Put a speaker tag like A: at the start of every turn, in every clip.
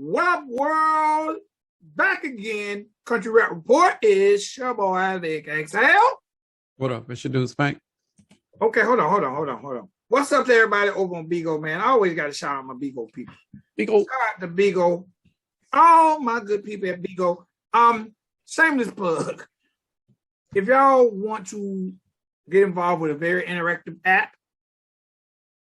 A: What up, world? Back again. Country Rap Report is your boy, Vic XL.
B: What up? It's your dude, Spank.
A: Okay, hold on. What's up to everybody over on Bigo, man? I always got to shout out my Bigo people.
B: Bigo.
A: Shout out to Bigo. All my good people at Bigo. Shameless plug. If y'all want to get involved with a very interactive app,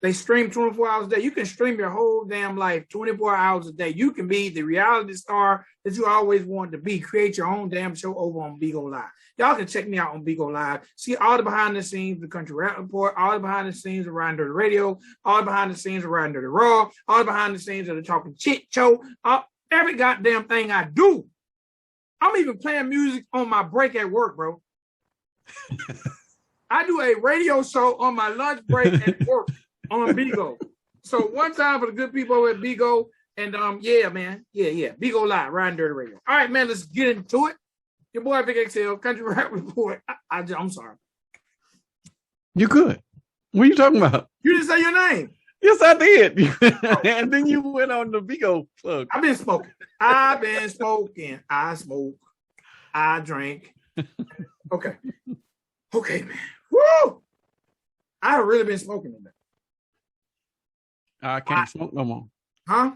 A: they stream 24 hours a day. You can stream your whole damn life 24 hours a day. You can be the reality star that you always wanted to be. Create your own damn show over on Bigo Live. Y'all can check me out on Bigo Live. See all the behind the scenes of the Country Rap Report, all the behind the scenes around Durty Radio, all the behind the scenes around Durty Raw, all the behind the scenes of the Talking Chit Show, every goddamn thing I do. I'm even playing music on my break at work, bro. I do a radio show on my lunch break at work. On Bigo. So one time for the good people at Bigo. And yeah, man. Yeah. Bigo Live, Ridin Durty Radio. All right, man, let's get into it. Your boy Vic XL, Country Rap Report. I'm sorry.
B: You good. What are you talking about?
A: You didn't say your name.
B: Yes, I did. And then you went on the Bigo plug.
A: I've been smoking. I smoke. I drink. Okay, man. Woo! I've really been smoking today.
B: I can't smoke no more.
A: Huh?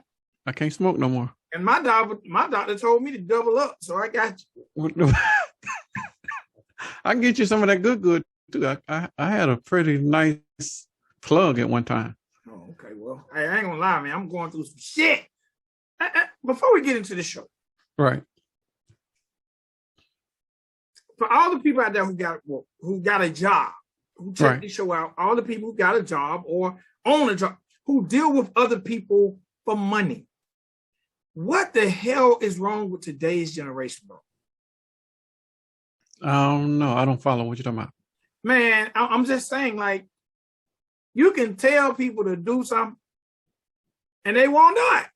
B: I can't smoke no more.
A: And my doctor told me to double up, so I got you.
B: I can get you some of that good too. I had a pretty nice plug at one time.
A: Oh, okay. Well, I ain't gonna lie, man. I'm going through some shit. Before we get into the show,
B: right?
A: For all the people out there who got a job, who check the show out, all the people who got a job or own a job, who deal with other people for money. What the hell is wrong with today's generation, bro?
B: No, I don't follow what you're talking about.
A: Man, I'm just saying, like, you can tell people to do something and they won't do it.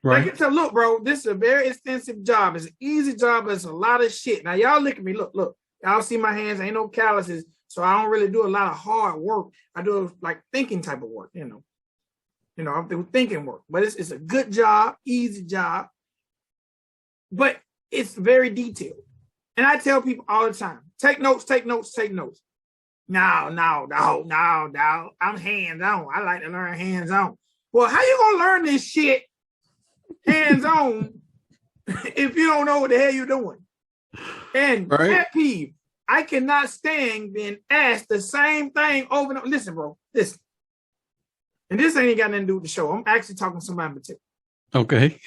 A: Right. They can tell, look, bro, this is a very extensive job. It's an easy job, but it's a lot of shit. Now, y'all look at me. Look. Y'all see my hands. Ain't no calluses. So I don't really do a lot of hard work. I do like thinking type of work, you know. I'm doing thinking work, but it's a good job, easy job, but it's very detailed. And I tell people all the time, take notes. No. I'm hands-on. I like to learn hands-on. Well, how you gonna learn this shit hands-on if you don't know what the hell you're doing? And pet peeve, I cannot stand being asked the same thing over and over. Listen, bro, listen. And this ain't got nothing to do with the show. I'm actually talking to somebody in particular.
B: Okay.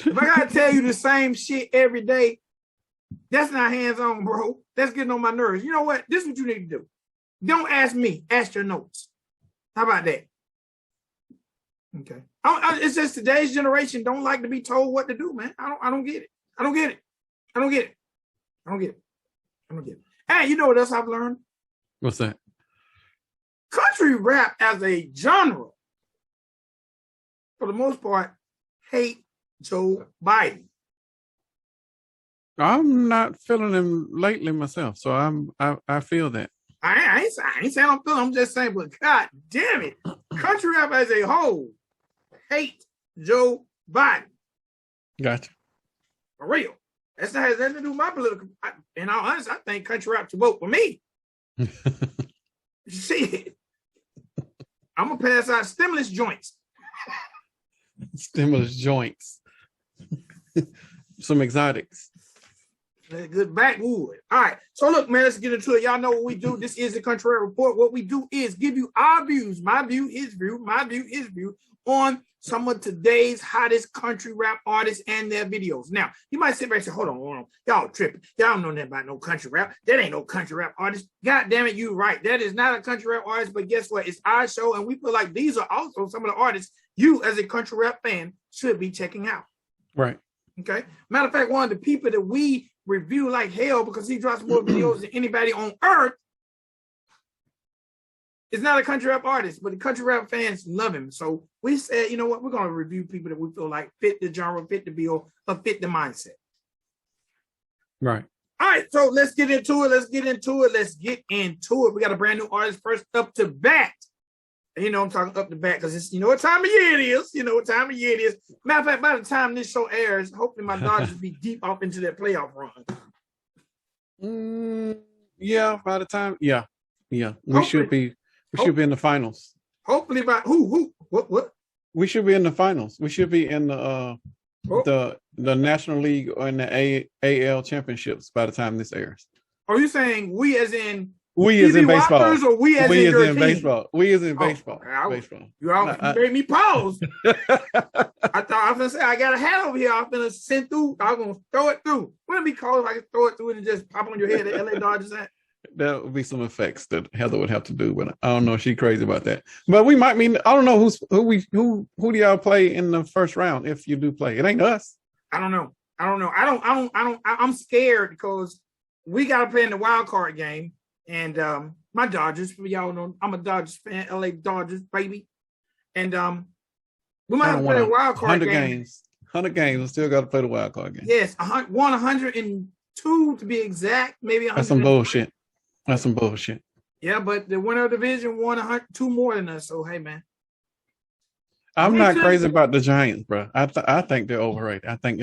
A: If I gotta tell you the same shit every day, that's not hands-on, bro. That's getting on my nerves. You know what? This is what you need to do. Don't ask me. Ask your notes. How about that? Okay. It's just today's generation don't like to be told what to do, man. I don't get it. Hey, you know what else I've learned?
B: What's that?
A: Country rap as a genre, for the most part, hate Joe Biden.
B: I'm not feeling him lately myself, so I feel that.
A: I ain't saying I'm feeling. I'm just saying, but God damn it, country rap as a whole hate Joe Biden.
B: Gotcha.
A: For real. That's not has nothing to do with my political. In all honesty, I think country rap should vote for me. Shit. I'm gonna pass out stimulus joints.
B: Stimulus joints. Some exotics.
A: Good backwood. All right. So look, man, let's get into it. Y'all know what we do. This is the Country Rap Report. What we do is give you our views, my view, his view, my view, his view on some of today's hottest country rap artists and their videos. Now, you might sit back and say, hold on. Y'all tripping. Y'all don't know nothing about no country rap. That ain't no country rap artist. God damn it, you right. That is not a country rap artist, but guess what? It's our show, and we feel like these are also some of the artists you, as a country rap fan, should be checking out.
B: Right.
A: Okay. Matter of fact, one of the people that we review like hell because he drops more videos than anybody on earth is not a country rap artist, but the country rap fans love him. So we said, you know what? We're going to review people that we feel like fit the genre, fit the bill, or fit the mindset.
B: Right.
A: All right. So let's get into it. We got a brand new artist first up to bat. And I'm talking up the back because it's what time of year it is. Matter of fact, by the time this show airs, hopefully my Dodgers will be deep off into that playoff run.
B: Yeah, by the time, yeah. We should be in the finals.
A: Hopefully by what?
B: We should be in the finals. We should be in the National League or in the AL championships by the time this airs.
A: Are you saying we as in
B: baseball?
A: Or we as in
B: baseball? We as in baseball.
A: Baseball. You made me pause. I thought I was gonna say I got a hat over here. I'm gonna send through. I'm gonna throw it through. Wouldn't it be cool if I could throw it through and just pop on your head? The LA Dodgers hat.
B: That would be some effects that Heather would have to do, but I don't know. She's crazy about that. But we might mean I don't know who do y'all play in the first round if you do play. It ain't us.
A: I don't know. I'm scared because we got to play in the wild card game, and my Dodgers. For y'all know, I'm a Dodgers fan. LA Dodgers, baby, and we might have to play a wild card
B: 100
A: game.
B: games. 100 games. We still got to play the wild card game.
A: Yes, 102 to be exact. Maybe 100.
B: That's some bullshit. That's some bullshit.
A: Yeah, but the winner of the division won 2 more than us. So hey, man,
B: I'm not crazy about the Giants, bro. I think they're overrated. I think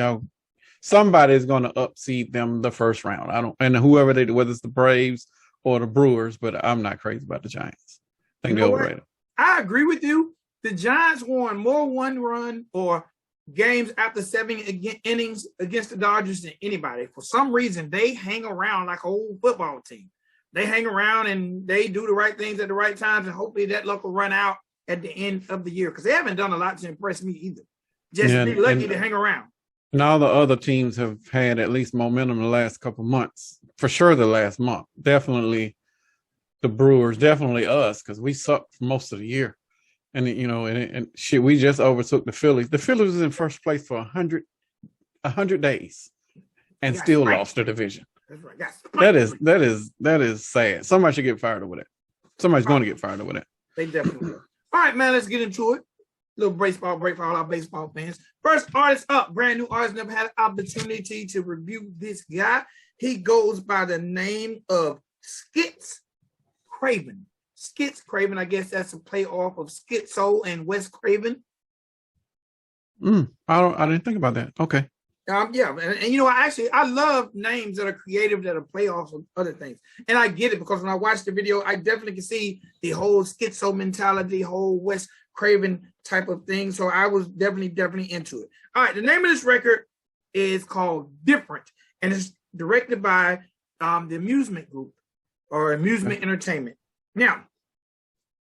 B: somebody's going to upseed them the first round. And whoever they do, whether it's the Braves or the Brewers, but I'm not crazy about the Giants. I think they're overrated.
A: I agree with you. The Giants won more one-run or games after 7 innings against the Dodgers than anybody. For some reason, they hang around like a whole football team. They hang around and they do the right things at the right times, and hopefully that luck will run out at the end of the year because they haven't done a lot to impress me either. Just be lucky to hang around.
B: And all the other teams have had at least momentum the last couple months. For sure, the last month. Definitely the Brewers, definitely us because we sucked for most of the year. And, and shit, we just overtook the Phillies. The Phillies was in first place for 100 days and still lost the division.
A: That's right.
B: That is sad. Somebody should get fired over that. Somebody's going to get fired over that.
A: They definitely will. All right, man, let's get into it. Little baseball break for all our baseball fans. First artist up, brand new artist, never had an opportunity to review this guy. He goes by the name of sKitz Kraven. sKitz Kraven, I guess that's a play off of Schizo and Wes Craven.
B: I didn't think about that. Okay.
A: Yeah, and I love names that are creative that are playoffs of other things, and I get it because when I watched the video, I definitely can see the whole schizo mentality, whole Wes Craven type of thing. So I was definitely into it. All right, the name of this record is called Different, and it's directed by the Amusement Group or Amusement Entertainment. Now,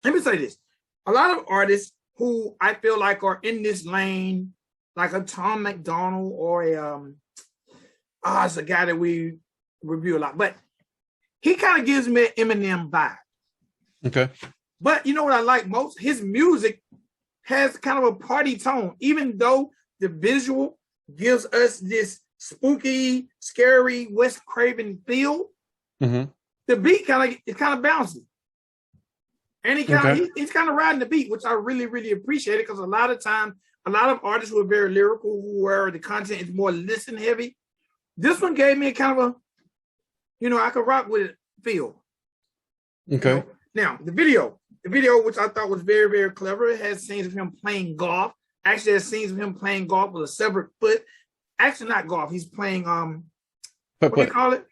A: let me say this: a lot of artists who I feel like are in this lane, like a Tom McDonald or it's a guy that we review a lot, but he kind of gives me an Eminem vibe.
B: Okay.
A: But you know what I like most? His music has kind of a party tone, even though the visual gives us this spooky, scary Wes Craven feel. Mm-hmm. The beat is kind of bouncy. And he's kind of riding the beat, which I really, really appreciate it because a lot of times, a lot of artists who are very lyrical, where the content is more listen heavy. This one gave me a kind of a, I could rock with it feel.
B: Okay.
A: Now, the video, which I thought was very, very clever, it has scenes of him playing golf. Actually, there's scenes of him playing golf with a severed foot. Actually, not golf. He's playing, what do you call it?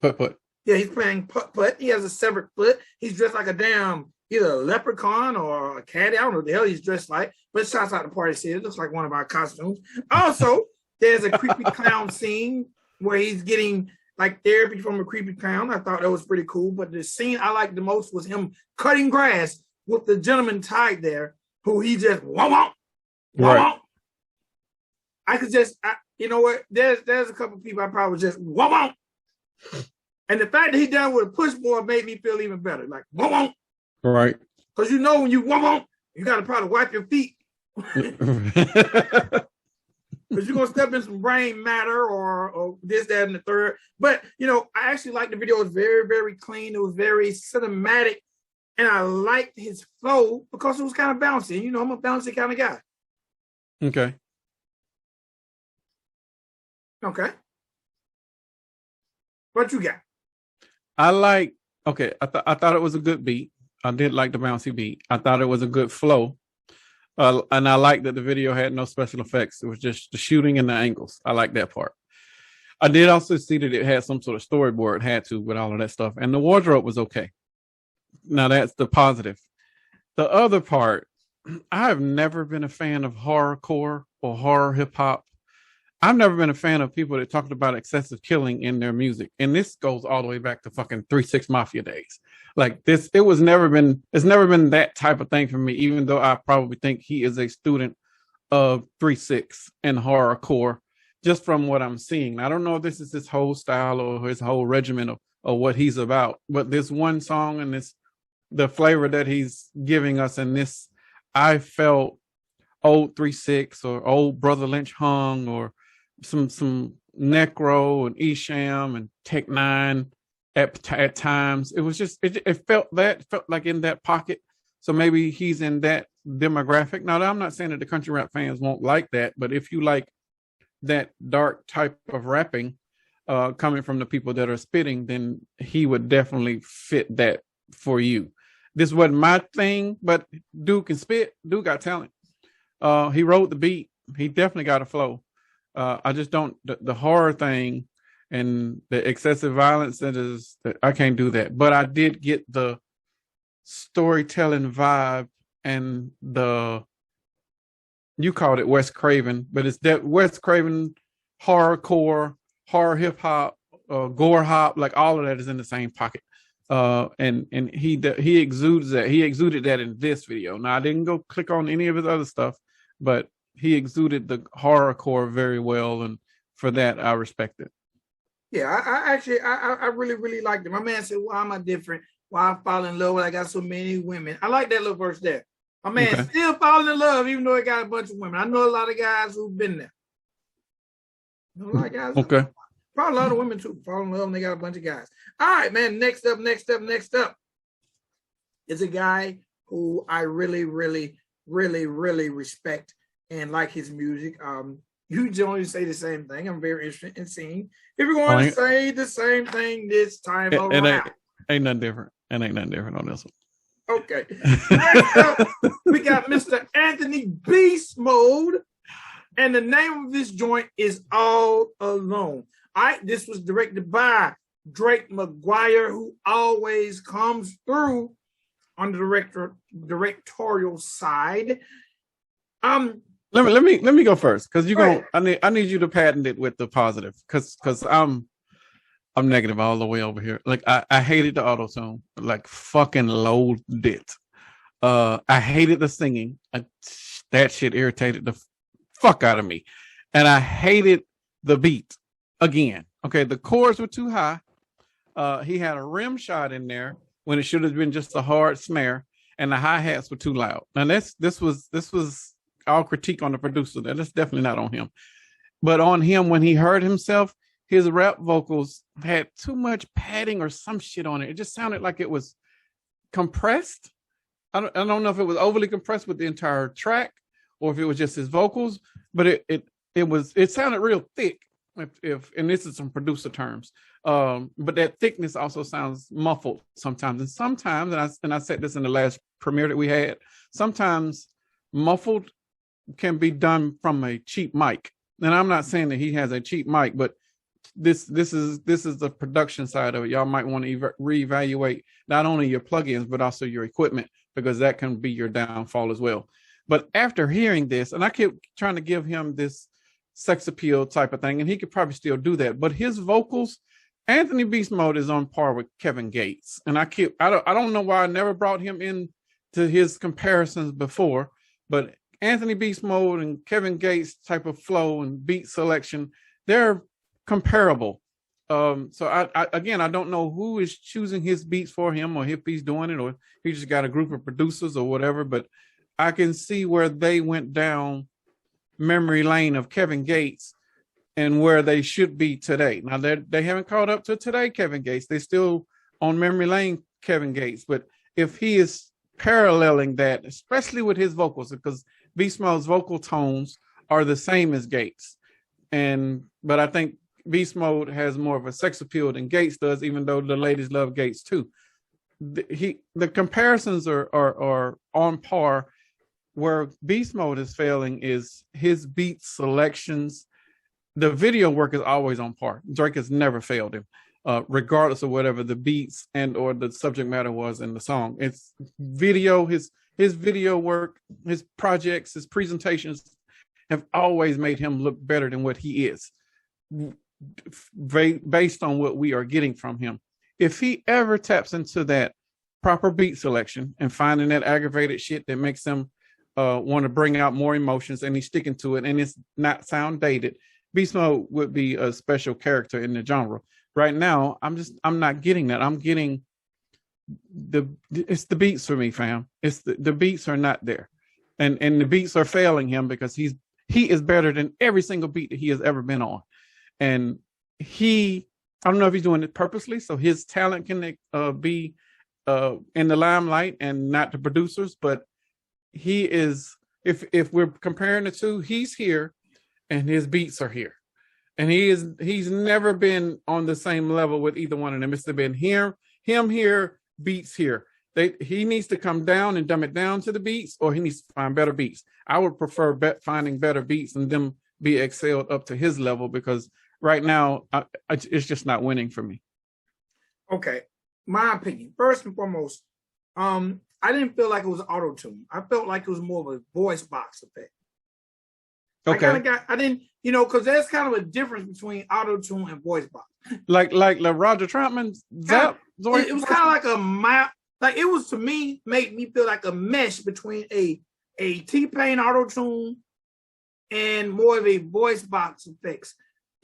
B: Putt.
A: Yeah, he's playing putt. He has a severed foot. He's dressed like a damn either a leprechaun or a caddy. I don't know what the hell he's dressed like, but shouts out to Party City. It looks like one of our costumes. Also, there's a creepy clown scene where he's getting like therapy from a creepy clown. I thought that was pretty cool. But the scene I liked the most was him cutting grass with the gentleman tied there, who he just wah.
B: Right.
A: I could just, you know what? There's a couple of people I probably just wah. And the fact that he done with a push board made me feel even better. Like wah.
B: Right.
A: Because when you wah, you got to probably wipe your feet. Because you're going to step in some brain matter or this, that, and the third. But, I actually liked the video. It was very, very clean. It was very cinematic. And I liked his flow because it was kind of bouncy. I'm a bouncy kind of guy.
B: Okay.
A: What you got?
B: I thought it was a good beat. I did like the bouncy beat. I thought it was a good flow. And I like that the video had no special effects. It was just the shooting and the angles. I like that part. I did also see that it had some sort of storyboard, had to, with all of that stuff. And the wardrobe was okay. Now that's the positive. The other part, I have never been a fan of horrorcore or horror hip hop. I've never been a fan of people that talked about excessive killing in their music. And this goes all the way back to fucking 3-6 Mafia days. Like this, it's never been that type of thing for me, even though I probably think he is a student of 3-6 and horrorcore, just from what I'm seeing. I don't know if this is his whole style or his whole regimen of what he's about, but this one song and the flavor that he's giving us in this, I felt old 3-6 or old Brother Lynch Hung or some Necro and Esham and Tech Nine at times. It was just it felt like in that pocket. So maybe he's in that demographic. Now I'm not saying that the country rap fans won't like that, but if you like that dark type of rapping coming from the people that are spitting, then he would definitely fit that for you. This wasn't my thing, but dude can spit. Dude got talent. He wrote the beat. He definitely got a flow. I just don't the horror thing and the excessive violence I can't do that. But I did get the storytelling vibe and you called it Wes Craven, but it's that Wes Craven horrorcore, horror hip hop, gore hop, like all of that is in the same pocket. And he exudes that. He exuded that in this video. Now I didn't go click on any of his other stuff, but he exuded the horrorcore very well, and for that I respect it.
A: Yeah, I really, really liked it. My man said, "Why am I different? Why I fall in love when I got so many women?" I like that little verse there. My man still falling in love, even though he got a bunch of women. I know a lot of guys who've been there. A lot of guys.
B: Okay.
A: Probably a lot of women too. Fall in love and they got a bunch of guys. All right, man. Next up is a guy who I really, really, really, really respect and like his music. You generally say the same thing. I'm very interested in seeing if you're going to say the same thing this time around.
B: Ain't nothing different. And ain't nothing different on this one.
A: Okay. Next up, we got Mr. Anthony Beastmode. And the name of this joint is All Alone. All right, this was directed by Drake McGuire, who always comes through on the directorial side.
B: Let me go first, because I need you to patent it with the positive, because I'm negative all the way over here. Like I hated the auto tune, like fucking loathed it. I hated the singing. That shit irritated the fuck out of me, and I hated the beat again. Okay, the chords were too high. He had a rim shot in there when it should have been just a hard snare, and the hi-hats were too loud. Now this was all critique on the producer. That's definitely not on him, but on him when he heard himself, his rap vocals had too much padding or some shit on it. It just sounded like it was compressed. I don't know if it was overly compressed with the entire track or if it was just his vocals, but it sounded real thick. If and this is some producer terms, but that thickness also sounds muffled sometimes. And sometimes, and I said this in the last premiere that we had, sometimes muffled can be done from a cheap mic. And I'm not saying that he has a cheap mic, but this is the production side of it. Y'all might want to reevaluate not only your plugins but also your equipment, because that can be your downfall as well. But after hearing this, and I kept trying to give him this sex appeal type of thing, and he could probably still do that. But his vocals, Anthony Beastmode is on par with Kevin Gates, and I don't know why I never brought him in to his comparisons before, but Anthony Beastmode and Kevin Gates type of flow and beat selection, they're comparable. So I don't know who is choosing his beats for him, or if he's doing it, or he just got a group of producers or whatever, but I can see where they went down memory lane of Kevin Gates and where they should be today. Now they haven't caught up to today Kevin Gates. They're still on memory lane Kevin Gates, but if he is paralleling that, especially with his vocals, because Beastmode's vocal tones are the same as Gates, but I think Beastmode has more of a sex appeal than Gates does, even though the ladies love Gates too. the comparisons are on par. Where Beastmode is failing is his beat selections. The video work is always on par. Drake has never failed him, regardless of whatever the beats and or the subject matter was in the song. It's video, his video work, his projects, his presentations have always made him look better than what he is, based on what we are getting from him. If he ever taps into that proper beat selection and finding that aggravated shit that makes him want to bring out more emotions, and he's sticking to it, and it's not sound dated, Beastmode would be a special character in the genre. Right now, I'm not getting that. I'm getting it's the beats for me, fam. It's the beats are not there, and the beats are failing him because he is better than every single beat that he has ever been on, and I don't know if he's doing it purposely so his talent can be in the limelight and not the producers, but he is. If we're comparing the two, he's here, and his beats are here, and he's never been on the same level with either one of them. It's been him here, beats here. He needs to come down and dumb it down to the beats, or he needs to find better beats. I would prefer finding better beats and them be excelled up to his level, because right now it's just not winning for me. Okay,
A: my opinion. First and foremost, I didn't feel like it was auto-tune. I felt like it was more of a voice box effect.
B: Okay.
A: I didn't, because there's kind of a difference between auto-tune and voice box.
B: Like Roger Troutman,
A: it was kind of like a mild, like it was, to me, made me feel like a mesh between a T-Pain auto-tune and more of a voice box effects.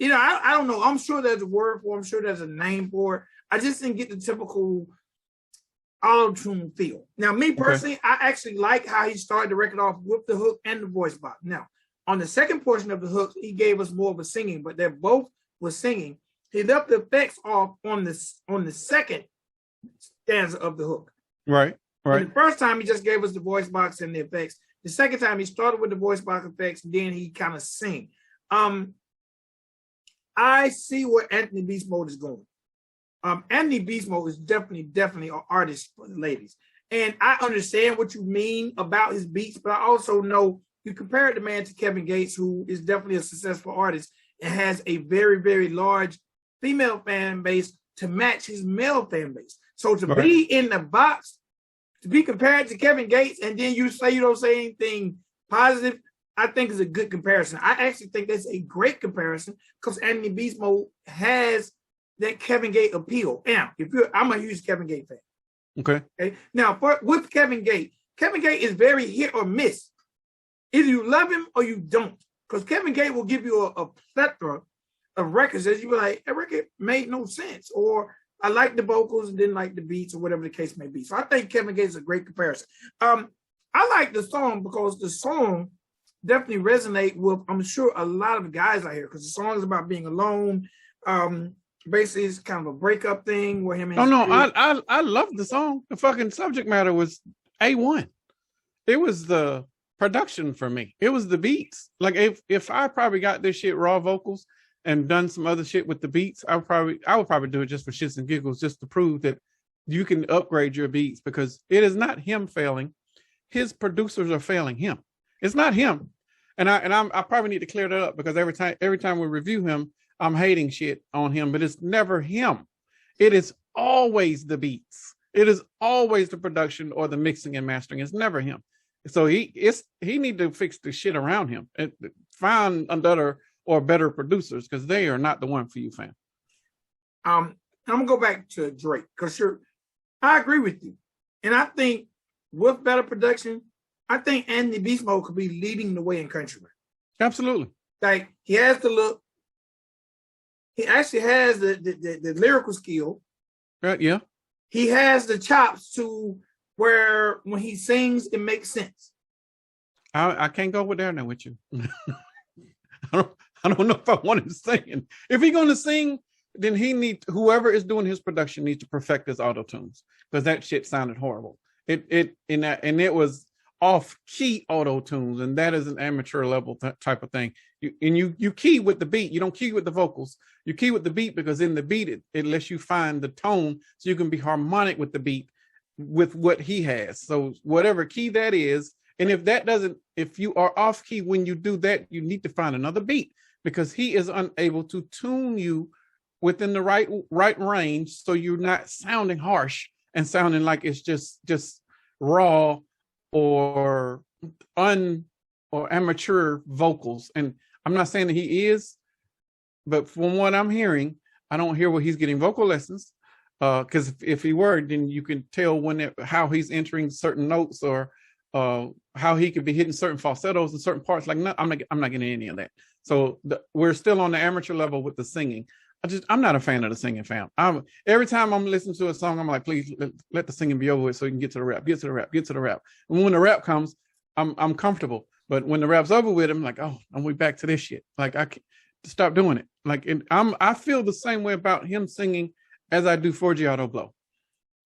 A: I don't know. I'm sure there's a word for it. I'm sure there's a name for it. I just didn't get the typical auto-tune feel. Now, me personally, I actually like how he started the record off with the hook and the voice box. Now, on the second portion of the hook, he gave us more of a singing, but they're both was singing. He left the effects off on the second stanza of the hook.
B: Right.
A: And the first time he just gave us the voice box and the effects. The second time he started with the voice box effects, and then he kind of sing. I see where Anthony Beastmode is going. Anthony Beastmode is definitely an artist for the ladies. And I understand what you mean about his beats, but I also know you compare the man to Kevin Gates, who is definitely a successful artist and has a very, very large female fan base to match his male fan base. So to be in the box, to be compared to Kevin Gates, and then you don't say anything positive, I think is a good comparison. I actually think that's a great comparison because Anthony Beastmode has that Kevin Gates appeal. Now, I'm a huge Kevin Gates fan. Okay. Now, with Kevin Gates is very hit or miss. Either you love him or you don't. Because Kevin Gates will give you a plethora of records that you be like, that record made no sense. Or I like the vocals and didn't like the beats, or whatever the case may be. So I think Kevin Gates is a great comparison. I like the song because the song definitely resonate with, I'm sure, a lot of guys out here, because the song is about being alone. Basically, it's kind of a breakup thing where him and
B: I love the song. The fucking subject matter was A1. It was the production for me. It was the beats. Like if I probably got this shit raw vocals and done some other shit with the beats, I would probably do it just for shits and giggles, just to prove that you can upgrade your beats, because it is not him failing. His producers are failing him. It's not him. And I probably need to clear that up, because every time we review him, I'm hating shit on him, but it's never him. It is always the beats. It is always the production or the mixing and mastering. It's never him. So he need to fix the shit around him and find another or better producers, because they are not the one for you, fam.
A: I'm gonna go back to Drake, because I agree with you, and I think with better production, I think Anthony Beastmode could be leading the way in country rap.
B: Absolutely.
A: Like, he has the look. He actually has the lyrical skill.
B: Right, yeah.
A: He has the chops to where when he sings, it makes sense.
B: I can't go with there now with you. I don't know if I want him singing. If he's going to sing, then whoever is doing his production needs to perfect his auto tunes, because that shit sounded horrible. It was off key auto tunes, and that is an amateur level type of thing. You key with the beat. You don't key with the vocals. You key with the beat, because in the beat it lets you find the tone, so you can be harmonic with the beat with what he has. So whatever key that is, and if you are off key when you do that, you need to find another beat, because he is unable to tune you within the right range, so you're not sounding harsh and sounding like it's just raw or amateur vocals. And I'm not saying that he is, but from what I'm hearing, I don't hear where he's getting vocal lessons. Because if he were, then you can tell how he's entering certain notes, or how he could be hitting certain falsettos in certain parts. Like, no, I'm not getting any of that. So we're still on the amateur level with the singing. I'm not a fan of the singing, fam. Every time I'm listening to a song, I'm like, please let the singing be over with so you can get to the rap, get to the rap. And when the rap comes, I'm comfortable. But when the rap's over with, I'm like, oh, we back to this shit. Like, I can't stop doing it. Like, I feel the same way about him singing as I do Forgiato Blow.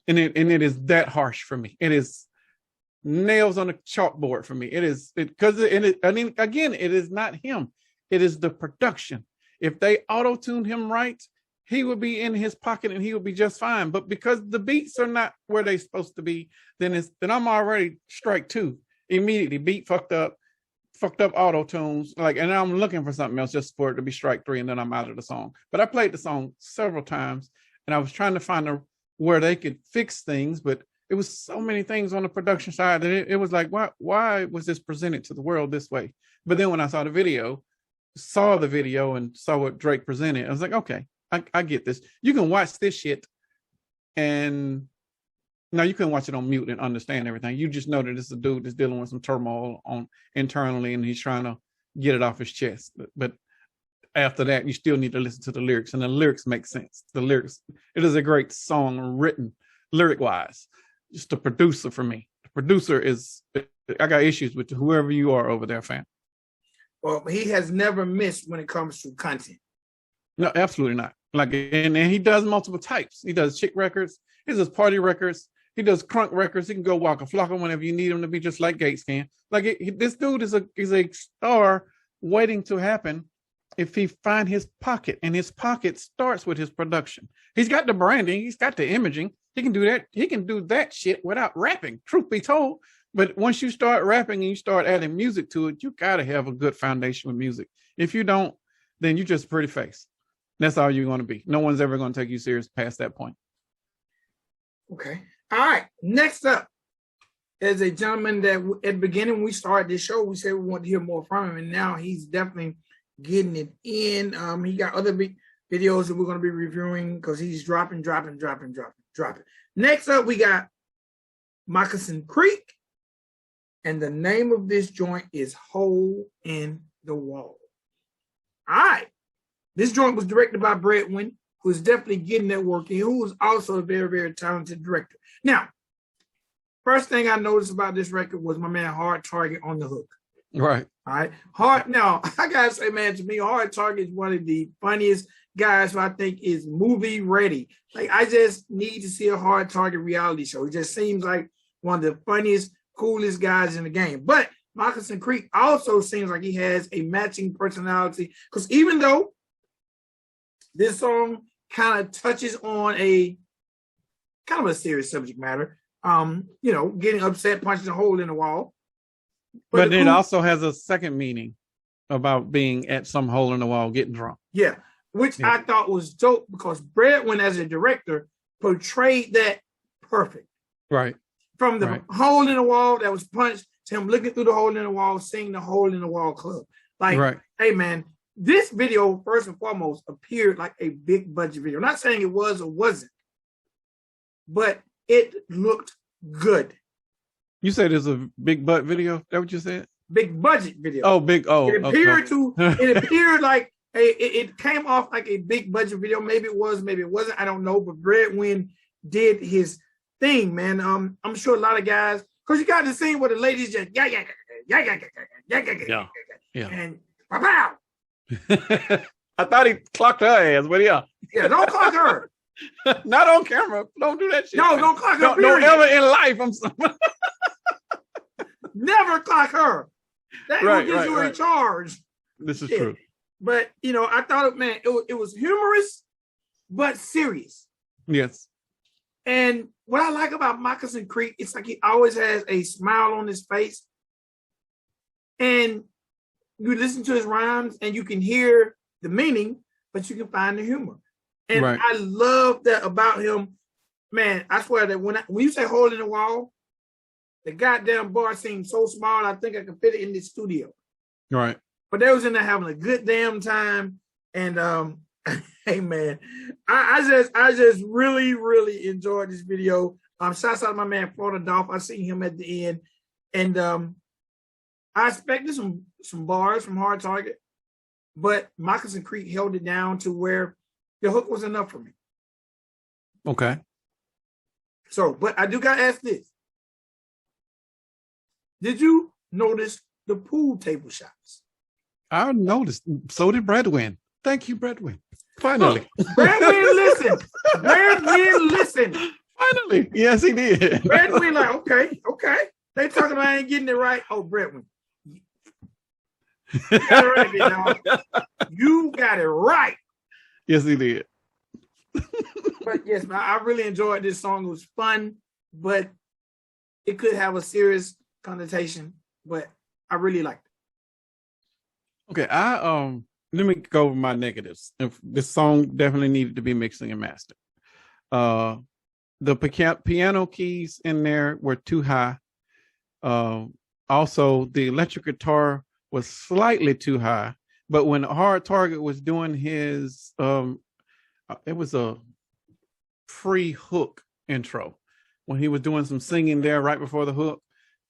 B: And it is that harsh for me. It is nails on a chalkboard for me. It is not him. It is the production. If they auto-tuned him right, he would be in his pocket and he would be just fine. But because the beats are not where they're supposed to be, then I'm already strike two immediately. Beat fucked up auto-tunes. And I'm looking for something else just for it to be strike three, and then I'm out of the song. But I played the song several times, and I was trying to find where they could fix things, but it was so many things on the production side that it was like, why was this presented to the world this way? But then when I saw the video and saw what Drake presented, I was like, okay, I get this. You can watch this shit, and no, you couldn't watch it on mute and understand everything. You just know that this is a dude that's dealing with some turmoil internally, and he's trying to get it off his chest. But after that, you still need to listen to the lyrics, and the lyrics make sense. It is a great song written lyric-wise. Just the producer for me. The producer I got issues with whoever you are over there, fam.
A: Well, he has never missed when it comes to content.
B: No, absolutely not. Like, and he does multiple types. He does chick records. He does party records. He does crunk records. He can go Waka Flocka whenever you need him to be, just like Gates can. Like, this dude is a star waiting to happen if he find his pocket, and his pocket starts with his production. He's got the branding. He's got the imaging. He can do that. He can do that shit without rapping, truth be told. But once you start rapping and you start adding music to it, you got to have a good foundation with music. If you don't, then you're just a pretty face. That's all you're going to be. No one's ever going to take you serious past that point.
A: Okay. All right. Next up is a gentleman that at the beginning when we started this show, we said we want to hear more from him, and now he's definitely getting it in. He got other videos that we're going to be reviewing because he's dropping. Next up, we got Moccasin Creek, and the name of this joint is Hole in the Wall. All right. This joint was directed by Bradwin, who's definitely getting that work in, who is also a very, very talented director. Now, first thing I noticed about this record was my man Hard Target on the hook.
B: Right.
A: All right. Now, I got to say, man, to me, Hard Target is one of the funniest guys who I think is movie ready. Like, I just need to see a Hard Target reality show. He just seems like one of the funniest, coolest guys in the game. But Moccasin Creek also seems like he has a matching personality, because even though this song kind of touches on a kind of a serious subject matter, getting upset, punching a hole in the wall.
B: But it also has a second meaning about being at some hole in the wall, getting drunk.
A: Yeah, which I thought was dope, because Bradwin, as a director, portrayed that perfect.
B: Right.
A: From the hole in the wall that was punched to him looking through the hole in the wall, singing the Hole in the Wall Club. Like, hey, man, this video, first and foremost, appeared like a big budget video. I'm not saying it was or wasn't, but it looked good. You
B: said it's a big butt video? Is that what you said?
A: Big budget video.
B: Oh, big. Oh,
A: it appeared it appeared like it came off like a big budget video. Maybe it was, maybe it wasn't. I don't know. But Bradwin did his thing, man. I'm sure a lot of guys, because you got the scene where the ladies just yeah, and pow.
B: I thought he clocked her ass, but yeah,
A: don't clock her.
B: Not on camera. Don't do that shit.
A: No, don't clock her.
B: Don't ever in life.
A: Never clock her. That will get you in charge.
B: This is true.
A: But I thought, man, it was humorous but serious.
B: Yes.
A: And what I like about Moccasin Creek, it's like he always has a smile on his face. And you listen to his rhymes and you can hear the meaning, but you can find the humor. And I love that about him. Man, I swear that when you say hole in the wall, the goddamn bar seemed so small, I think I could fit it in the studio.
B: Right. But
A: they was in there having a good damn time. And hey man, I just really, really enjoyed this video. Shouts out to my man Florida Dolph. I seen him at the end. And I expected some bars from Hard Target, but Moccasin Creek held it down to where the hook was enough for me.
B: Okay.
A: So, but I do gotta ask this. Did you notice the pool table shots?
B: I noticed. So did Bradwin. Thank you, Bradwin. Finally.
A: Bradwin, listen. Bradwin, listen.
B: Finally. Yes, he did.
A: Bradwin, like, okay. They talking about I ain't getting it right. Oh, Bradwin. You got it right, big dog. You got it right.
B: Yes, he did.
A: But yes, man, I really enjoyed this song. It was fun, but it could have a serious connotation, but I really liked it.
B: Okay, let me go over my negatives. If this song definitely needed to be mixing and mastered. The piano keys in there were too high. Also, the electric guitar was slightly too high. But when Hard Target was doing his, it was a pre-hook intro. When he was doing some singing there right before the hook,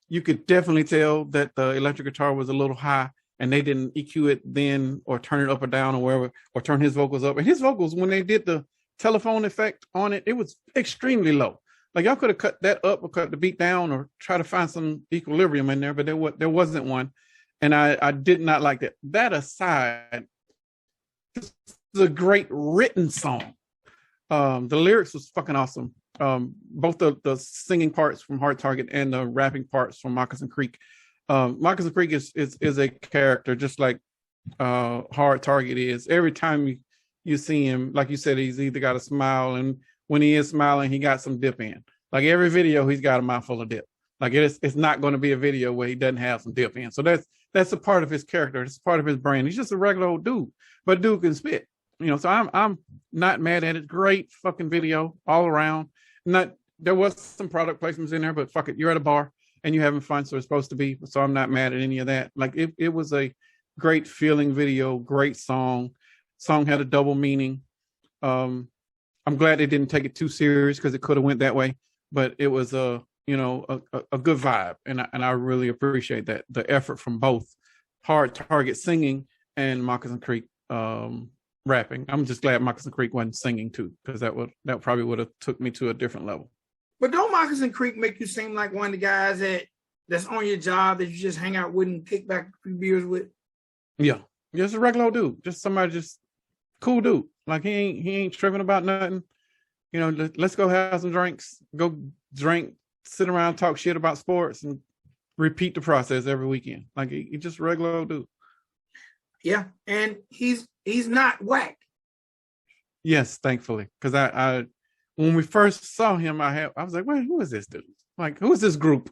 B: you could definitely tell that the electric guitar was a little high and they didn't EQ it then or turn it up or down or wherever, or turn his vocals up. And his vocals, when they did the telephone effect on it, it was extremely low. Like y'all could have cut that up or cut the beat down or try to find some equilibrium in there, but there wasn't one. And I did not like that. That aside, this is a great written song. The lyrics was fucking awesome. Both the singing parts from Hard Target and the rapping parts from Moccasin Creek. Moccasin Creek is a character just like Hard Target is. Every time you see him, like you said, he's either got a smile, and when he is smiling, he got some dip in. Like every video, he's got a mouthful of dip. Like it's not going to be a video where he doesn't have some dip in. So that's a part of his character. It's a part of his brain. He's just a regular old dude, but dude can spit. So I'm not mad at it. Great fucking video all around. There was some product placements in there, but fuck it, you're at a bar and you're having fun, so it's supposed to be. So I'm not mad at any of that. Like it was a great feeling video, great song. Song had a double meaning. I'm glad they didn't take it too serious because it could have went that way, but it was a good vibe, and I really appreciate that, the effort from both Hard Target singing and Moccasin Creek rapping. I'm just glad Moccasin Creek wasn't singing too, because that probably would have took me to a different level.
A: But don't Moccasin Creek make you seem like one of the guys that's on your job that you just hang out with and kick back a few beers with?
B: Yeah, just a regular dude, just somebody, just cool dude. Like he ain't tripping about nothing. Let's go have some drinks, go drink, sit around, talk shit about sports, and repeat the process every weekend. Like he's just a regular old dude. Yeah,
A: and he's not whack.
B: Yes, thankfully, because I when we first saw him, I was like, wait, who is this dude? Like, who is this group?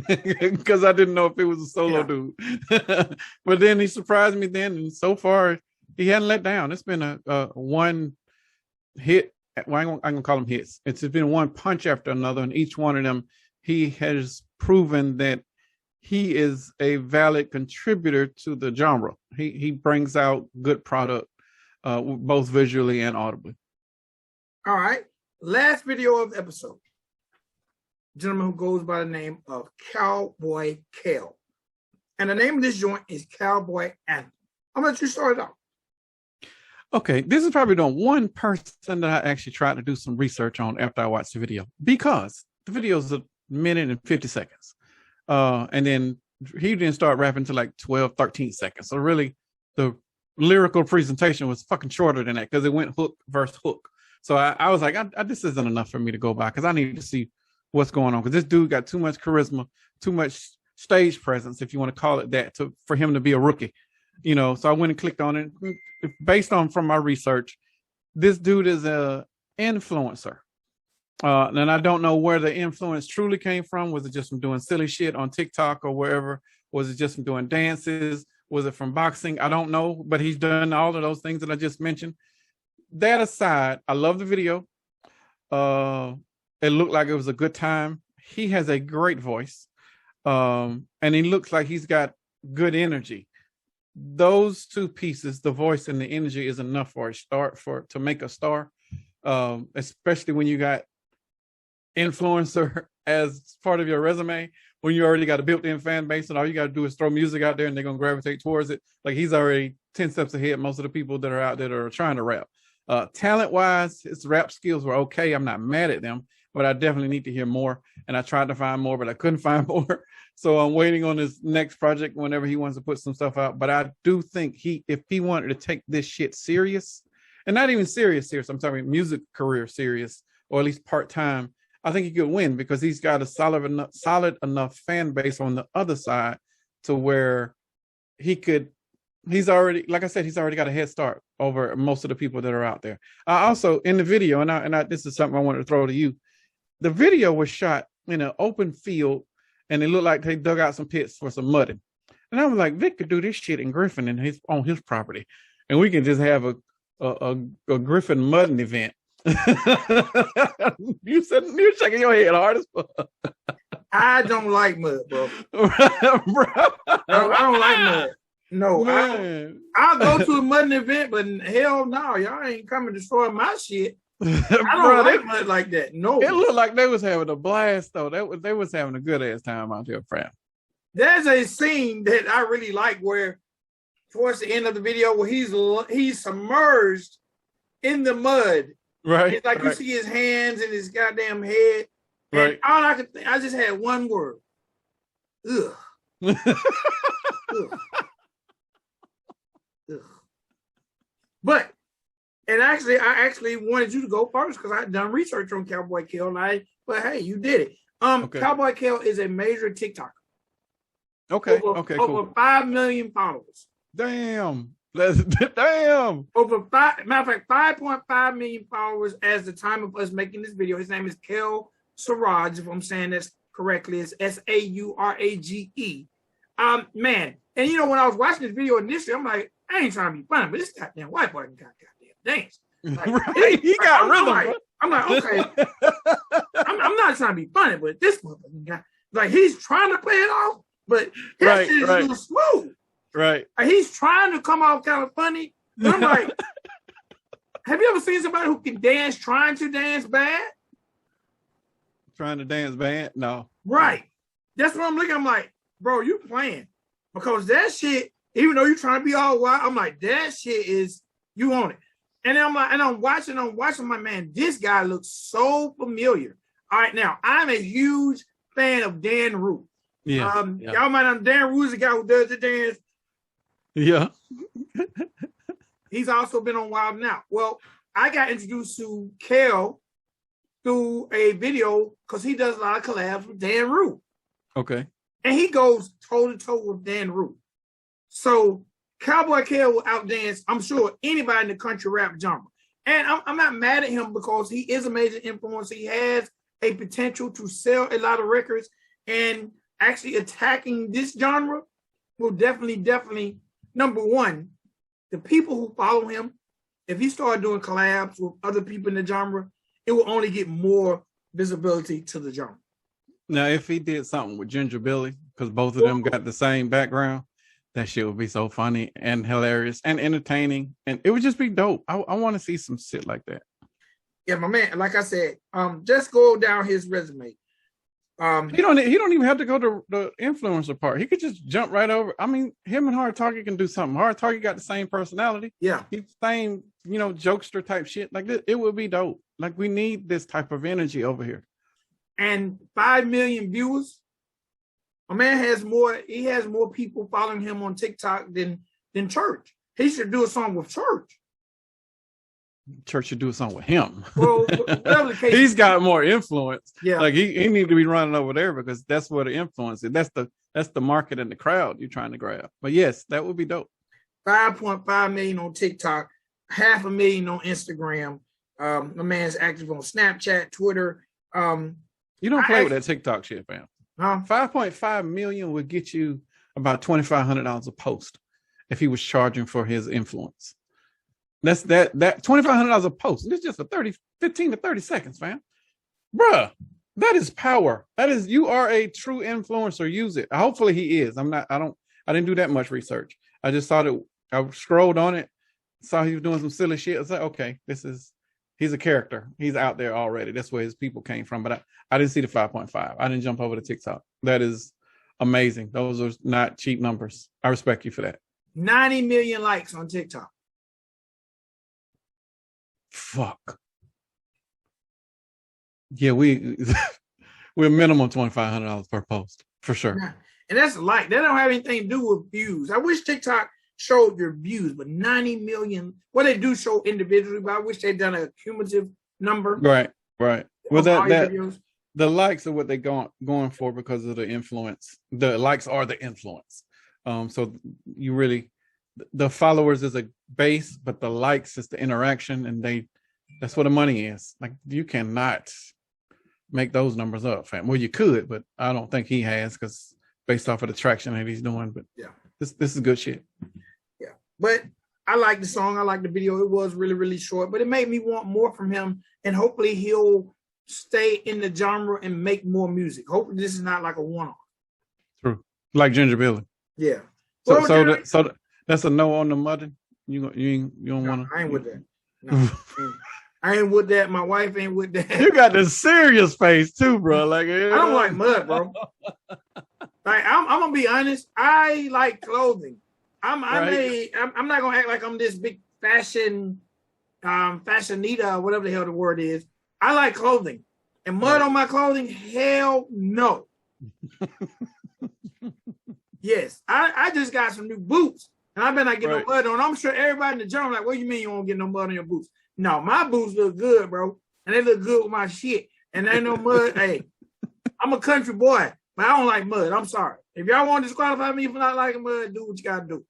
B: Because I didn't know if it was a solo dude. But then he surprised me then, and so far he hadn't let down. It's been a one hit. Well, I'm gonna call them hits. It's been one punch after another, and each one of them, he has proven that he is a valid contributor to the genre. He brings out good product, both visually and audibly.
A: All right. Last video of the episode. Gentleman who goes by the name of Cowboy Cale. And the name of this joint is Cowboy Anthem. I'm gonna let you start it off.
B: Okay, this is probably the one person that I actually tried to do some research on after I watched the video, because the video is a minute and 50 seconds. And then he didn't start rapping to like 12, 13 seconds. So really the lyrical presentation was fucking shorter than that because it went hook versus hook. So I was like, this isn't enough for me to go by because I need to see what's going on. Because this dude got too much charisma, too much stage presence, if you want to call it that, for him to be a rookie. So I went and clicked on it. Based on from my research, this dude is a influencer. And I don't know where the influence truly came from. Was it just from doing silly shit on TikTok or wherever? Was it just from doing dances? Was it from boxing? I don't know, but he's done all of those things that I just mentioned. That aside, I love the video. It looked like it was a good time. He has a great voice. And he looks like he's got good energy. Those two pieces, the voice and the energy, is enough for a start to make a star. Especially when you got influencer as part of your resume, when you already got a built-in fan base and all you got to do is throw music out there and they're going to gravitate towards it. Like, he's already 10 steps ahead most of the people that are out there that are trying to rap. Talent-wise, his rap skills were okay. I'm not mad at them, but I definitely need to hear more. And I tried to find more, but I couldn't find more. So I'm waiting on his next project whenever he wants to put some stuff out. But I do think if he wanted to take this shit serious, and not even serious, I'm talking music career serious, or at least part-time, I think he could win because he's got a solid enough fan base on the other side to where he's already, like I said, he's already got a head start over most of the people that are out there. Also in the video, and this is something I wanted to throw to you. The video was shot in an open field and it looked like they dug out some pits for some mudding. And I was like, Vic could do this shit in Griffin on his property. And we can just have a Griffin mudding event. You're shaking your head hard as fuck.
A: I don't like mud, bro. I don't like mud. No, I'll go to a mudding event, but hell no, y'all ain't coming to destroy my shit. I don't like mud like that. No,
B: it looked like they was having a blast though. They was having a good ass time out there, fam.
A: There's a scene that I really like where, towards the end of the video, where he's submerged in the mud.
B: Right.
A: It's like you see his hands and his goddamn head. And
B: right.
A: all I could think, I just had one word. Ugh. Ugh. Ugh. But, I actually wanted you to go first because I had done research on Cowboy Cale, but hey, you did it. Okay. Cowboy Cale is a major TikToker.
B: Okay.
A: Over 5 million followers.
B: Damn. Damn.
A: Over matter of fact, 5.5 million followers as the time of us making this video. His name is Cale Saurage, if I'm saying this correctly. It's Saurage. Man, and when I was watching this video initially, I'm like, I ain't trying to be funny, but this goddamn white boy got goddamn dance. Like,
B: right. He got rhythm.
A: I'm like, okay. I'm not trying to be funny, but this motherfucking guy, like, he's trying to play it off, but his shit is a little smooth.
B: Right.
A: He's trying to come off kind of funny. But I'm like, have you ever seen somebody who can dance trying to dance bad?
B: Trying to dance bad? No.
A: Right. That's what I'm looking. I'm like, bro, you playing. Because that shit, even though you're trying to be all wild, I'm like, that shit is, you on it. And then I'm watching my man, this guy looks so familiar. All right, now, I'm a huge fan of Dan Root.
B: Yeah.
A: Y'all might know Dan Root is the guy who does the dance.
B: Yeah.
A: He's also been on Wild Now. Well, I got introduced to Cale through a video because he does a lot of collabs with Dan Root.
B: Okay.
A: And he goes toe-to-toe with Dan Root. So Cowboy Cale will outdance, I'm sure, anybody in the country rap genre. And I'm not mad at him because he is a major influence. He has a potential to sell a lot of records, and actually attacking this genre will definitely, number one, the people who follow him, if he started doing collabs with other people in the genre, it will only get more visibility to the genre.
B: Now, if he did something with Ginger Billy, because both of them got the same background, that shit would be so funny and hilarious and entertaining, and it would just be dope. I want to see some shit like that.
A: Yeah, my man. Like I said, just go down his resume.
B: He don't even have to go to the influencer part. He could just jump right over. I mean, him and Hard Target can do something. Hard Target got the same personality.
A: Yeah,
B: he's the same, jokester type shit. Like this, it would be dope. Like, we need this type of energy over here.
A: And 5 million viewers. A man has more. He has more people following him on TikTok than Church. He should do a song with Church.
B: Church should do a song with him.
A: Well, whatever the case,
B: he's got more influence.
A: Yeah,
B: like he need to be running over there because that's where the influence is. That's the market and the crowd you're trying to grab. But yes, that would be dope.
A: 5.5 million on TikTok, 500,000 on Instagram. My man's active on Snapchat, Twitter,
B: You don't play with that TikTok shit, fam.
A: Huh?
B: 5.5 million would get you about $2,500 a post if he was charging for his influence. That's that $2,500 a post. And it's just for 15 to 30 seconds, fam. Bruh, that is power. That is, you are a true influencer. Use it. Hopefully he is. I didn't do that much research. I just thought I scrolled on it, saw he was doing some silly shit. I was like, okay, he's a character. He's out there already. That's where his people came from. But I didn't see the 5.5. I didn't jump over to TikTok. That is amazing. Those are not cheap numbers. I respect you for that.
A: 90 million likes on TikTok.
B: Fuck. Yeah, we're minimum $2,500 per post for sure.
A: Yeah. And that's like, they don't have anything to do with views. I wish TikTok showed your views, but 90 million, well, they do show individually, but I wish they'd done a cumulative number.
B: Right. Well, the likes are what they're going for because of the influence. The likes are the influence. So you really, the followers is a base, but the likes is the interaction, and that's where the money is. Like, you cannot make those numbers up, fam. Well, you could, but I don't think he has, because based off of the traction that he's doing. But yeah, this is good shit.
A: Yeah, but I like the song. I like the video. It was really, really short, but it made me want more from him, and hopefully he'll stay in the genre and make more music. Hopefully this is not like a one-off. True,
B: like Ginger Billy.
A: Yeah.
B: So that's a no on the mudding. You don't want to.
A: I ain't with that. No, I ain't with that. My wife ain't with that.
B: You got this serious face too, bro. Like,
A: I don't like mud, bro. Like, I'm gonna be honest. I like clothing. I'm not gonna act like I'm this big fashion, fashionita, or whatever the hell the word is. I like clothing, and mud on my clothing. Hell no. Yes, I just got some new boots, and I better not get no mud on. I'm sure everybody in the gym like, what do you mean you won't get no mud on your boots? No, my boots look good, bro, and they look good with my shit, and there ain't no mud. Hey, I'm a country boy, but I don't like mud. I'm sorry. If y'all want to disqualify me for not liking mud, do what you gotta do.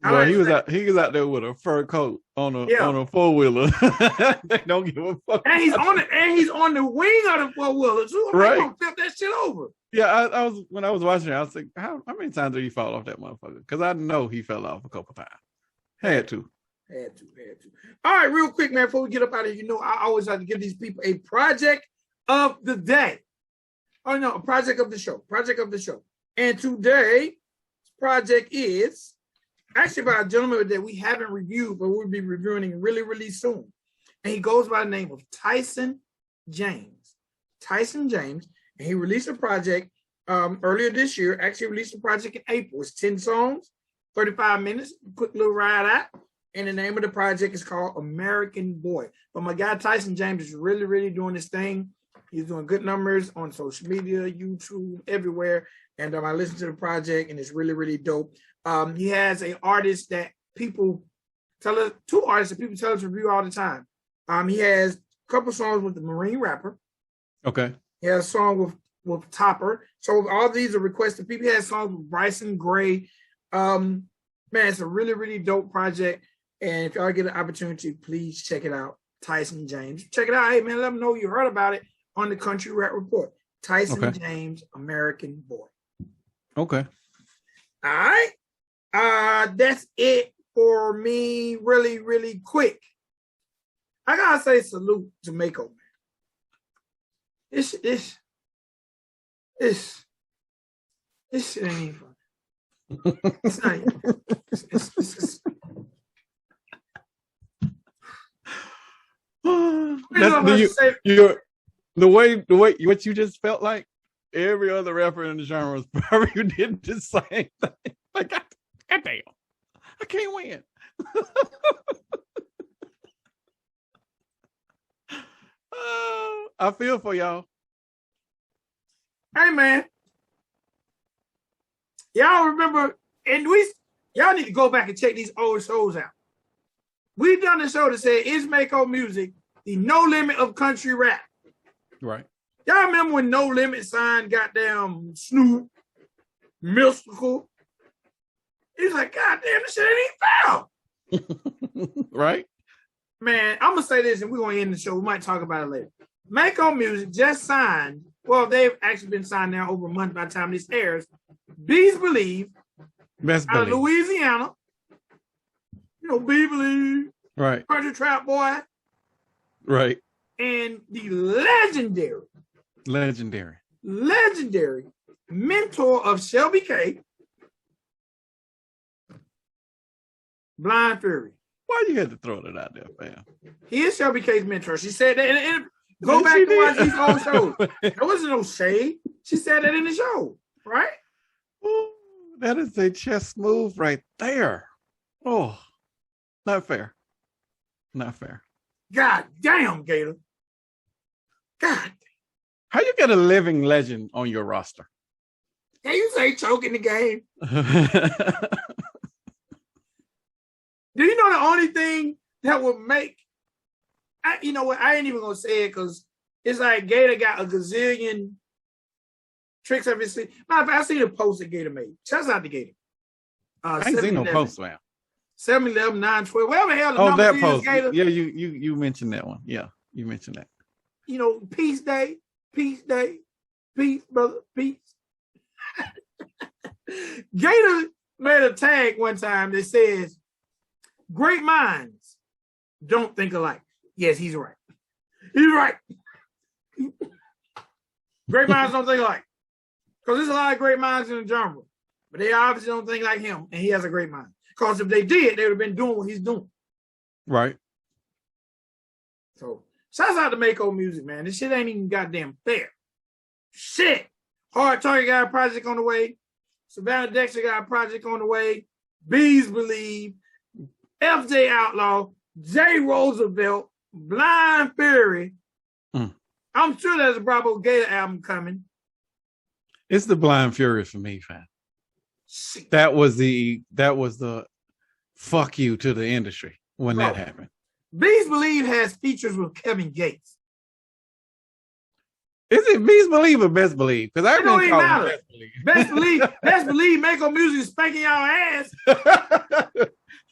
B: Well, he was out there with a fur coat on a 4-wheeler. They don't give a fuck.
A: And he's on the wing of the 4-wheeler too. I'm gonna flip that shit over.
B: Yeah, I was when I was watching it, I was like, how many times did he fall off that motherfucker? Because I know he fell off a couple times. Had to. All right, real quick, man, before we get up out of here, I always like to give these people a project of the day. Oh no, a project of the show. And today's project is actually by a gentleman that we haven't reviewed, but we'll be reviewing him really, really soon. And he goes by the name of Tyson James. And he released a project earlier this year. Actually released a project in April. It's 10 songs, 35 minutes, quick little ride out. And the name of the project is called American Boy. But my guy Tyson James is really, really doing this thing. He's doing good numbers on social media, YouTube, everywhere. And I listened to the project, and it's really, really dope. He has an artist that people tell us, two artists that people tell us to review all the time. He has a couple songs with the Marine rapper. Okay.
A: He has a song with Topper. So all these are requested people. He has songs with Bryson Gray. Man, it's a really, really dope project. And if y'all get an opportunity, please check it out. Tyson James. Check it out. Hey, man, let them know you heard about it on the Country Rap Report. Tyson James, American Boy.
B: Okay.
A: All right. That's it for me. Really, really quick. I gotta say salute to Mako, man. This shit ain't even fun. It's not even. It's
B: the way what you just felt like every other rapper in the genre was probably did the same thing. Like, God damn, I can't win. I feel for y'all.
A: Hey man, y'all remember? And y'all need to go back and check these old shows out. We've done a show that said, "Is Mako Music the No Limit of country rap?"
B: Right.
A: Y'all remember when No Limit signed goddamn Snoop, Mystical? He's like, God damn, this shit ain't even foul.
B: Right.
A: Man, I'm gonna say this, and we're gonna end the show. We might talk about it later. Mako Music just signed. Well, they've actually been signed now over a month by the time this airs. Bees Believe
B: Best
A: out of
B: believe.
A: Louisiana. You know, Bee Believe.
B: Right.
A: Country Trap Boy.
B: Right.
A: And the legendary mentor of Shelby K, Blind Fury.
B: Why you had to throw that out there, fam?
A: He is Shelby K's mentor. She said that. And go back and watch these old shows. There wasn't no shade. She said that in the show, right?
B: Ooh, that is a chess move right there. Oh, not fair. Not fair.
A: God damn, Gator. God.
B: How you get a living legend on your roster?
A: Can you say choking the game? Do you know the only thing that would make, you know what, I ain't even going to say it because it's like Gator got a gazillion tricks up his sleeve. Matter of fact, I seen a post that Gator made. Shouts out to Gator.
B: I ain't seen no post, man.
A: 7-11, 9-12, whatever the hell the
B: Oh,
A: number
B: that
A: is,
B: post.
A: Gator.
B: Yeah, you mentioned that one. Yeah, you mentioned that.
A: You know, peace day, peace, brother, peace. Gator made a tag one time that says, great minds don't think alike. Yes, he's right. He's right. Great minds don't think alike. Because there's a lot of great minds in the genre. But they obviously don't think like him, and he has a great mind. Because if they did, they would have been doing what he's doing.
B: Right.
A: So, shouts out to Mako Music, man. This shit ain't even goddamn fair. Shit. Hard Target got a project on the way. Savannah Dexter got a project on the way. Bees Believe. FJ Outlaw. Jay Roosevelt. Blind Fury. I'm sure there's a Bravo Gator album coming.
B: It's the Blind Fury for me, fam. That was the fuck you to the industry when that happened.
A: Bees Believe has features with Kevin Gates.
B: Is it Beast Believe or Best Believe? Because I
A: It don't
B: been
A: even
B: calling
A: matter.
B: Best Believe.
A: Best believe Mako Music is spanking y'all ass.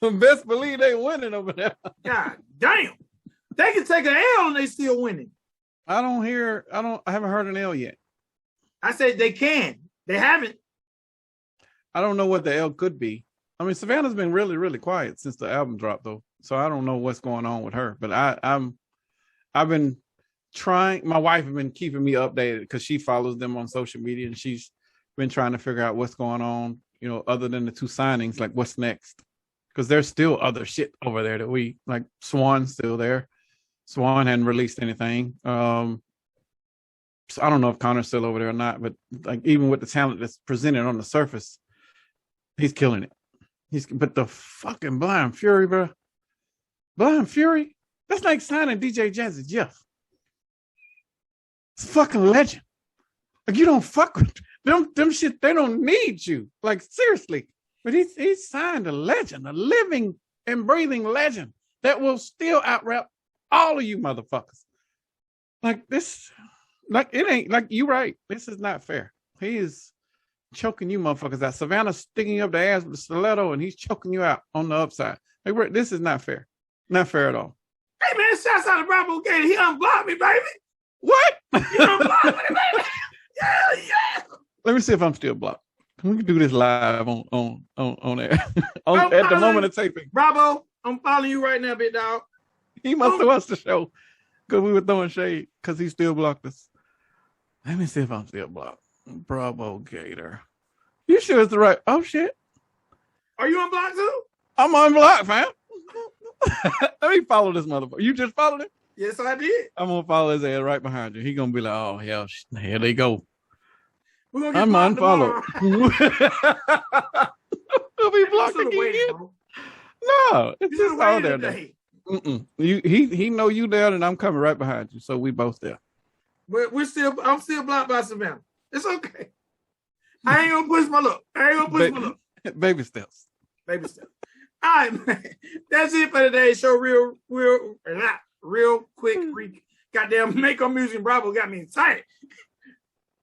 B: Best Believe they winning over there.
A: God damn. They can take an L and they still winning.
B: I haven't heard an L yet.
A: I said they can. They haven't.
B: I don't know what the L could be. I mean, Savannah's been really, really quiet since the album dropped, though. So I don't know what's going on with her. But I've been trying. My wife has been keeping me updated because she follows them on social media, and she's been trying to figure out what's going on. You know, other than the two signings, like what's next? Because there's still other shit over there that we like. Swan's still there. Swan hadn't released anything. So I don't know if Connor's still over there or not. But like, even with the talent that's presented on the surface, he's killing it. But the fucking Blind Fury, bro. Blind Fury? That's like signing DJ Jazzy Jeff. It's a fucking legend. Like, you don't fuck with them shit, they don't need you. Like, seriously. But he signed a legend, a living and breathing legend that will still out-rap all of you motherfuckers. Like, this, like, it ain't, like, you right. This is not fair. He is choking you motherfuckers out. Savannah's sticking up the ass with the stiletto and he's choking you out on the upside. Like, this is not fair. Not fair at all.
A: Hey man, shouts out to Bravo Gator. He unblocked me, baby.
B: What?
A: He unblocked me, baby. Yeah.
B: Let me see if I'm still blocked. We can do this live on air. At the moment of taping.
A: Bravo, I'm following you right now, big dog.
B: He must have watched the show because we were throwing shade because he still blocked us. Let me see if I'm still blocked. Bravo Gator. You sure it's the right? Oh shit.
A: Are you unblocked too?
B: I'm unblocked, fam. Let me follow this motherfucker. You just followed him?
A: Yes, I did.
B: I'm gonna follow his ass right behind you. He gonna be like, oh hell, here they go.
A: We're gonna
B: I'm unfollowed. He'll be blocked again. No, it's just all there. He know you there, and I'm coming right behind you. So we both there.
A: But I'm still blocked by Savannah. It's okay. I ain't gonna push my luck.
B: Baby steps.
A: Baby steps. All right, man. That's it for today's show. Real quick. Goddamn, Mako Music Bravo got me excited.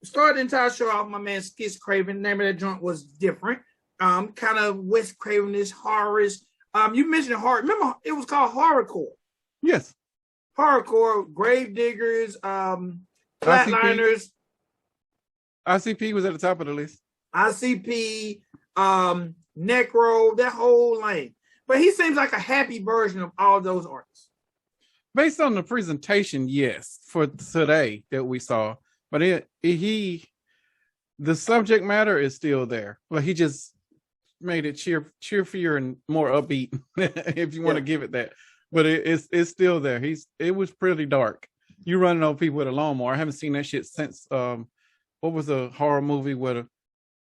A: Started the entire show off my man sKitz Kraven. The name of that joint was different. Kind of Wes Craven-ish, horror-ish. You mentioned horror. Remember, it was called horrorcore.
B: Yes.
A: hardcore, grave diggers, flatliners.
B: ICP was at the top of the list.
A: ICP, Necro, that whole lane. But he seems like a happy version of all those artists.
B: Based on the presentation, yes, for today that we saw. But the subject matter is still there. Well, he just made it cheerfier and more upbeat, if you want to give it that. But it's still there. It was pretty dark. You running over people with a lawnmower. I haven't seen that shit since what was the horror movie where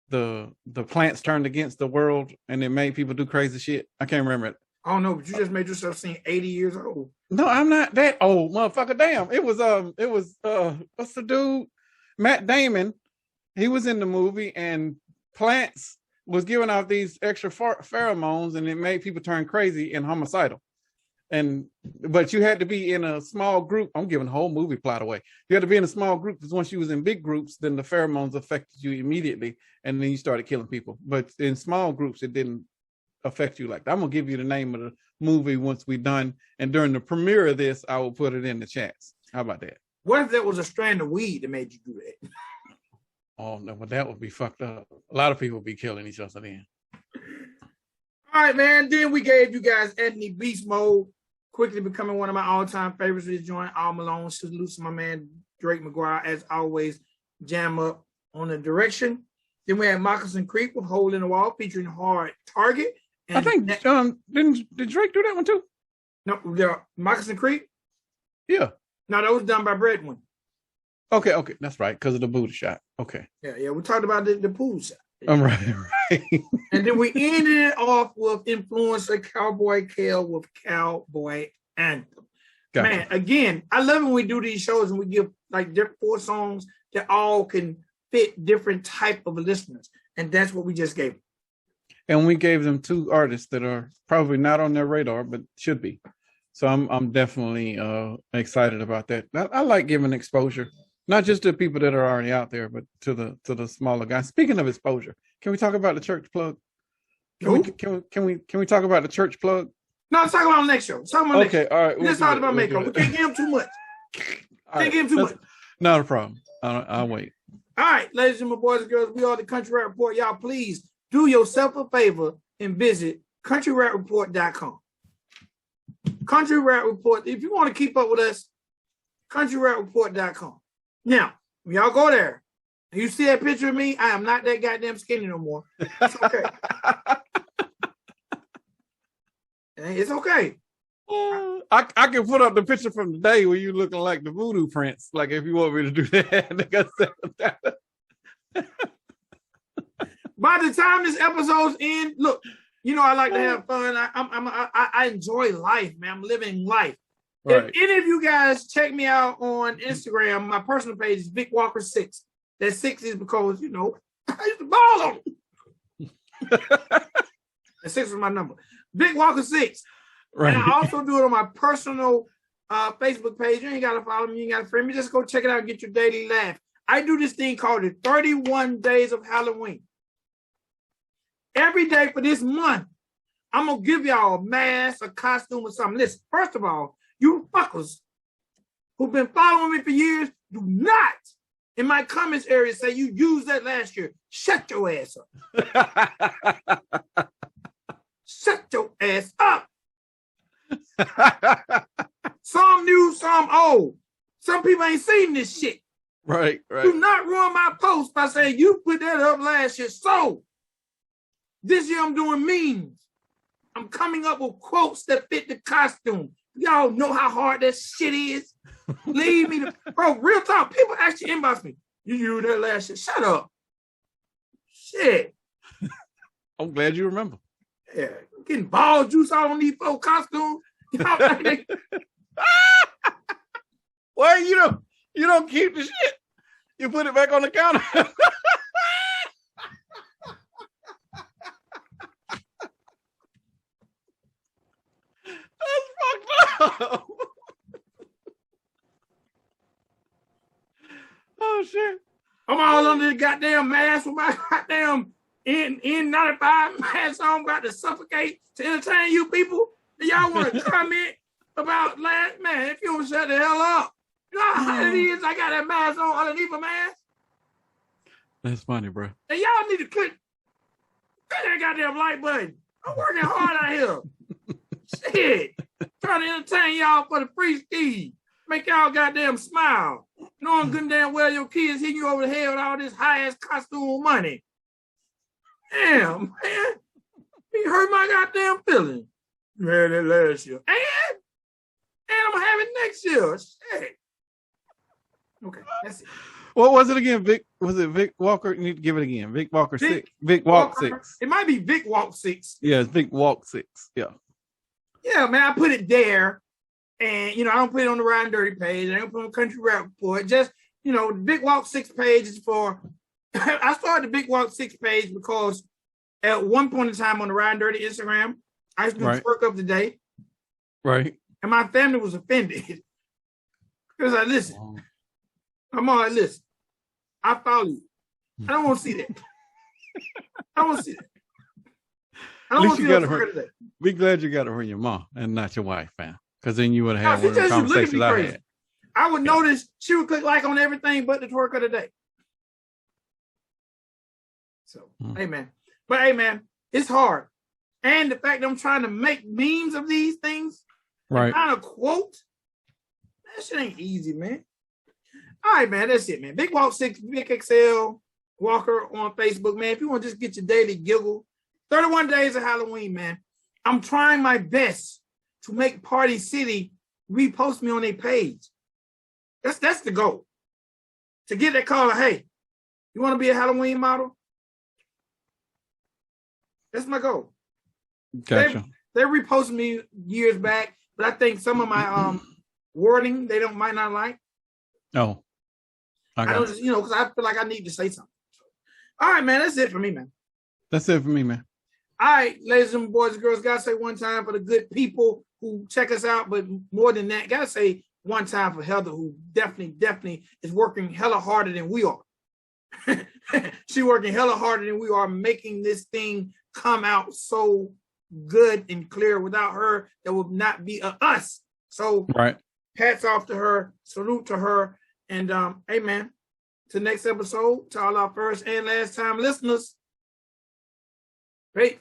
B: the plants turned against the world and it made people do crazy shit? I can't remember it.
A: I don't know, but you just made yourself seem 80 years old.
B: No, I'm not that old, motherfucker. Damn. It was what's the dude? Matt Damon. He was in the movie and plants was giving out these extra pheromones and it made people turn crazy and homicidal. But you had to be in a small group. I'm giving the whole movie plot away. You had to be in a small group because once you was in big groups, then the pheromones affected you immediately, and then you started killing people. But in small groups, it didn't affect you like that. I'm gonna give you the name of the movie once we're done, and during the premiere of this, I will put it in the chats. How about that?
A: What if that was a strand of weed that made you do that?
B: Oh no, but that would be fucked up. A lot of people would be killing each other then.
A: All right, man. Then we gave you guys Anthony Beastmode, quickly becoming one of my all-time favorites. This joint, All Malone. Salute to my man Drake McGuire, as always. Jam up on the direction. Then we had Moccasin Creek with Hole in the Wall, featuring Hard Target. And
B: I think did Drake do that one too?
A: No, Moccasin Creek.
B: Yeah.
A: No, that was done by Breadwin.
B: Okay, that's right, because of the booty shot. Okay.
A: Yeah. We talked about the pool shot.
B: I'm right.
A: And then we ended it off with influencer Cowboy Cale with Cowboy Anthem. Gotcha. Man, again, I love when we do these shows and we give like 4 songs that all can fit different type of listeners. And that's what we just gave them.
B: And we gave them 2 artists that are probably not on their radar, but should be. So I'm definitely excited about that. I like giving exposure, not just to people that are already out there, but to the smaller guys. Speaking of exposure, can we talk about the church plug? Can we talk about the church plug?
A: No, let's talk about the next show.
B: Okay, all right.
A: Let's talk about makeup. We can't give him too much. Can't give him too much.
B: Not a problem. I'll wait.
A: All right, ladies and my boys and girls, we are the Country Rap Report. Y'all, please do yourself a favor and visit countryrapreport.com. Country Rap Report. If you want to keep up with us, countryrapreport.com. Now, when y'all go there, and you see that picture of me, I am not that goddamn skinny no more. It's okay. It's okay.
B: I can put up the picture from the day where you looking like the Voodoo Prince. Like if you want me to do that.
A: By the time this episode's in, look, you know I like to have fun. I enjoy life, man. I'm living life. Right. If any of you guys check me out on Instagram, my personal page is Vic Walker 6. That 6 is because, you know, I used to ball on it. That 6 was my number. Vic Walker 6. Right. And I also do it on my personal Facebook page. You ain't got to follow me. You ain't got to friend me. Just go check it out and get your daily laugh. I do this thing called the 31 Days of Halloween. Every day for this month, I'm going to give y'all a mask, a costume, or something. Listen, first of all, you fuckers who've been following me for years, do not in my comments area say you used that last year. Shut your ass up. Shut your ass up. Some new, some old. Some people ain't seen this shit.
B: Right.
A: Do not ruin my post by saying you put that up last year. So this year I'm doing memes. I'm coming up with quotes that fit the costume. Y'all know how hard that shit is. Leave me bro, real talk. People actually inbox me. You used that last year. Shut up. Shit.
B: I'm glad you remember.
A: Yeah. Getting ball juice out on these folks' costumes.
B: Well, you don't keep the shit. You put it back on the counter. That's fucked up. Oh shit.
A: I'm all under the goddamn mask with my goddamn N95 mask on, about to suffocate to entertain you people. Do y'all want to comment about last man. If you don't shut the hell up, you know how hot it is. I got that mask on underneath my mask.
B: That's funny, bro.
A: And y'all need to click that goddamn like button. I'm working hard out here. Shit. Trying to entertain y'all for the free ski. Make y'all goddamn smile. Knowing good and damn well your kids hitting you over the head with all this high-ass costume money. Damn, man. You hurt my goddamn feelings. You had that last year. And I'm going to have it next year. Shit. Okay, that's it.
B: What was it again? Vic? Was it Vic Walker? You need to give it again. Vic Walker 6. Vic Walk 6.
A: It might be Vic Walk 6.
B: Yeah, it's Vic Walk 6. Yeah.
A: Yeah, man, I put it there. And, I don't put it on the Ridin Durty page. I don't put it on Country Rap Report. Just, the Big Walk 6 page is for... I started the Big Walk 6 page because at one point in time on the Ridin Durty Instagram, I used to do twerk of the day.
B: Right.
A: And my family was offended. Because I listen. I'm all like, listen. I follow you. I don't want to see that. I don't want to see that. I don't want to see that today.
B: Be glad you got it from your mom and not your wife, fam. Because then you would have had one of the conversations I had.
A: I would notice she would click like on everything but the twerk of the day. So, hey, man. But, hey, man, it's hard. And the fact that I'm trying to make memes of these things,
B: right?
A: Kind of quote, that shit ain't easy, man. All right, man, that's it, man. Big Walk 6, Big XL, Walker on Facebook, man. If you want to just get your daily giggle, 31 days of Halloween, man. I'm trying my best to make Party City repost me on their page. That's the goal. To get that call, hey, you want to be a Halloween model? That's my goal.
B: Gotcha.
A: They reposted me years back, but I think some of my wording they might not like.
B: Oh,
A: I don't just, because I feel like I need to say something. All right, man, that's it for me, man.
B: That's it for me, man.
A: All right, ladies and boys and girls, gotta say one time for the good people who check us out, but more than that, gotta say one time for Heather, who definitely is working hella harder than we are. She working hella harder than we are, making this thing come out so good and clear. Without her, there would not be a us. So
B: right.
A: Hats off to her, salute to her, and hey man, to the next episode, to all our first and last time listeners. Peace.